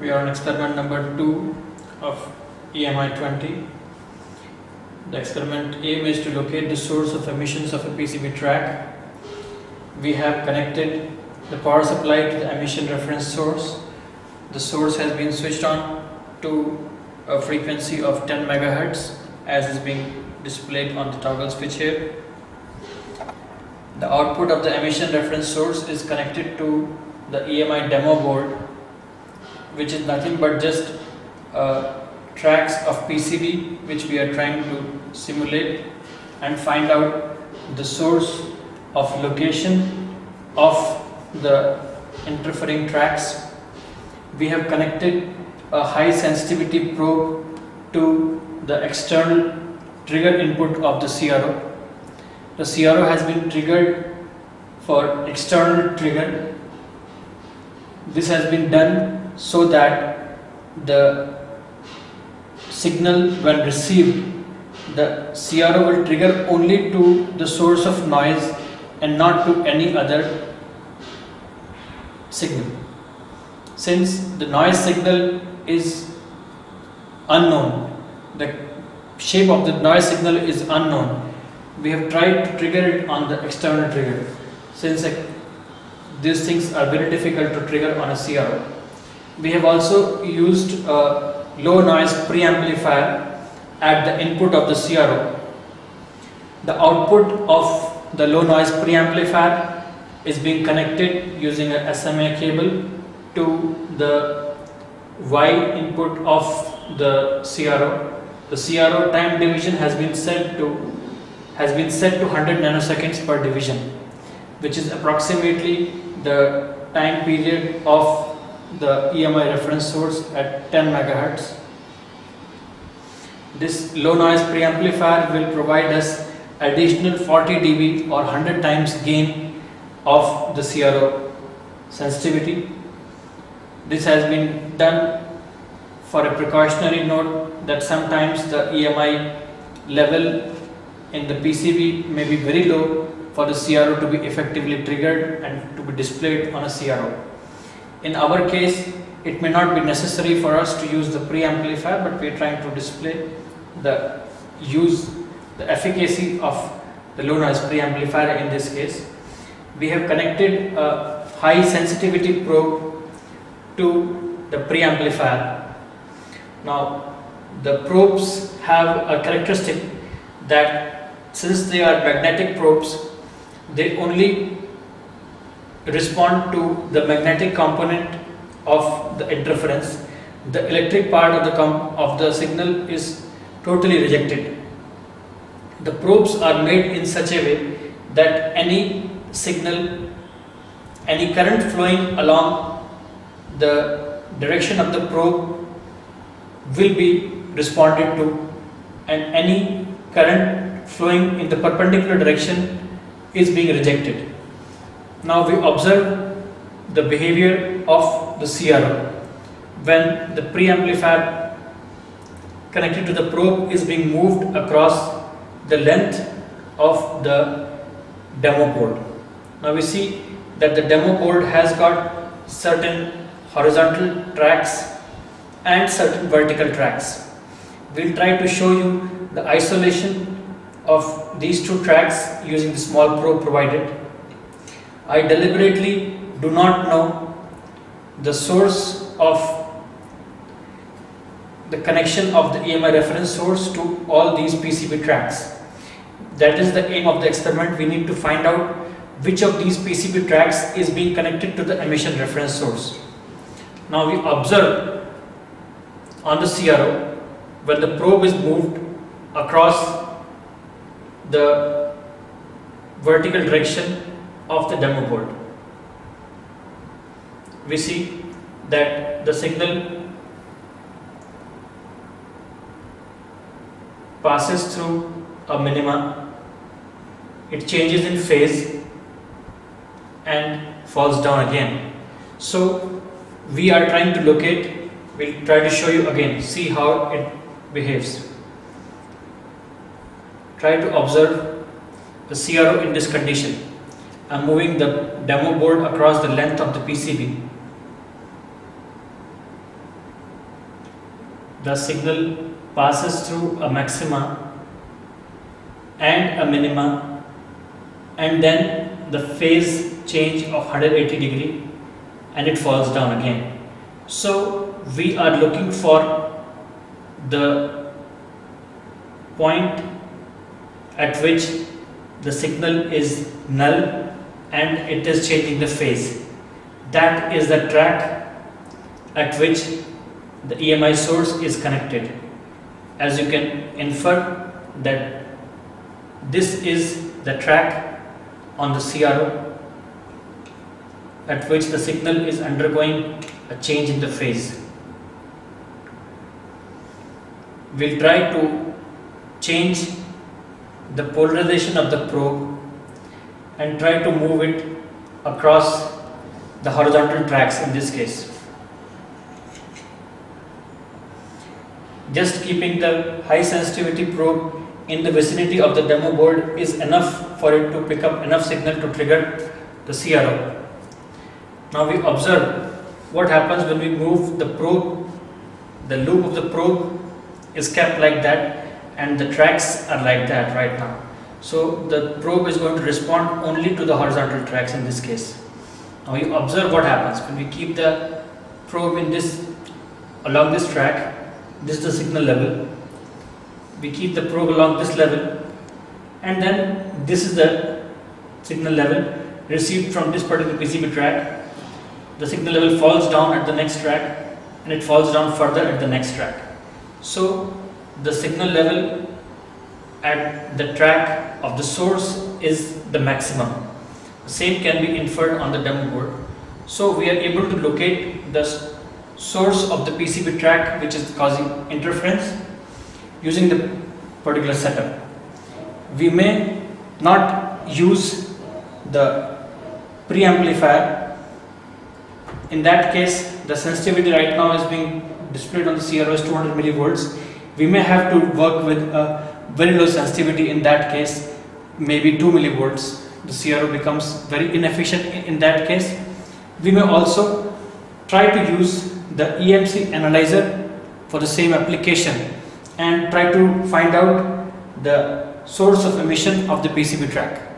We are on experiment number 2 of EMI20. The experiment aim is to locate the source of emissions of a PCB track. We have connected the power supply to the emission reference source. The source has been switched on to a frequency of 10 MHz as is being displayed on the toggle switch here. The output of the emission reference source is connected to the EMI demo board, which is nothing but just tracks of PCB which we are trying to simulate and find out the source of location of the interfering tracks. We have connected a high sensitivity probe to the external trigger input of the CRO. The CRO has been triggered for external trigger. This has been done so that the signal, when received, the CRO will trigger only to the source of noise and not to any other signal. Since the noise signal is unknown, the shape of the noise signal is unknown, we have tried to trigger it on the external trigger. Since these things are very difficult to trigger on a CRO, we have also used a low noise preamplifier at the input of the CRO. The output of the low noise preamplifier is being connected using a SMA cable to the Y input of the CRO. The CRO time division has been set to 100 nanoseconds per division, which is approximately the time period of the EMI reference source at 10 MHz. This low noise preamplifier will provide us additional 40 dB or 100 times gain of the CRO sensitivity. This has been done for a precautionary note that sometimes the EMI level in the PCB may be very low for the CRO to be effectively triggered and to be displayed on a CRO. In our case, it may not be necessary for us to use the preamplifier, but we are trying to display the efficacy of the low noise preamplifier in this case. We have connected a high sensitivity probe to the preamplifier. Now, the probes have a characteristic that since they are magnetic probes, they only respond to the magnetic component of the interference. The electric part of the signal is totally rejected. The probes are made in such a way that any signal, any current flowing along the direction of the probe will be responded to, and any current flowing in the perpendicular direction is being rejected. Now we observe the behavior of the CRO when the preamplifier connected to the probe is being moved across the length of the demo board. Now we see that the demo board has got certain horizontal tracks and certain vertical tracks. We'll try to show you the isolation of these two tracks using the small probe provided. I deliberately do not know the source of the connection of the EMI reference source to all these PCB tracks. That is the aim of the experiment. We need to find out which of these PCB tracks is being connected to the emission reference source. Now we observe on the CRO when the probe is moved across the vertical direction of the demo board. We see that the signal passes through a minima, it changes in phase and falls down again. So we are trying to locate, we'll try to show you again, see how it behaves. Try to observe the CRO in this condition. I'm moving the demo board across the length of the PCB. the signal passes through a maxima and a minima, and then the phase change of 180 degree, and it falls down again. So we are looking for the point at which the signal is null and it is changing the phase. That is the track at which the EMI source is connected. As you can infer that this is the track on the CRO at which the signal is undergoing a change in the phase. We'll try to change the polarization of the probe and try to move it across the horizontal tracks in this case. Just keeping the high sensitivity probe in the vicinity of the demo board is enough for it to pick up enough signal to trigger the CRO. Now we observe what happens when we move the probe. The loop of the probe is kept like that and the tracks are like that right now. So the probe is going to respond only to the horizontal tracks in this case. Now you observe what happens when we keep the probe in this along this track. This is the signal level. We keep the probe along this level, and then this is the signal level received from this particular PCB track. The signal level falls down at the next track and it falls down further at the next track. So the signal level at the track of the source is the maximum. The same can be inferred on the demo board. So we are able to locate the source of the PCB track which is causing interference using the particular setup. We may not use the preamplifier. In that case, the sensitivity right now is being displayed on the CRO as 200 millivolts. We may have to work with a very low sensitivity. In that case, maybe 2 millivolts. The CRO becomes very inefficient in that case. We may also try to use the EMC analyzer for the same application and try to find out the source of emission of the PCB track.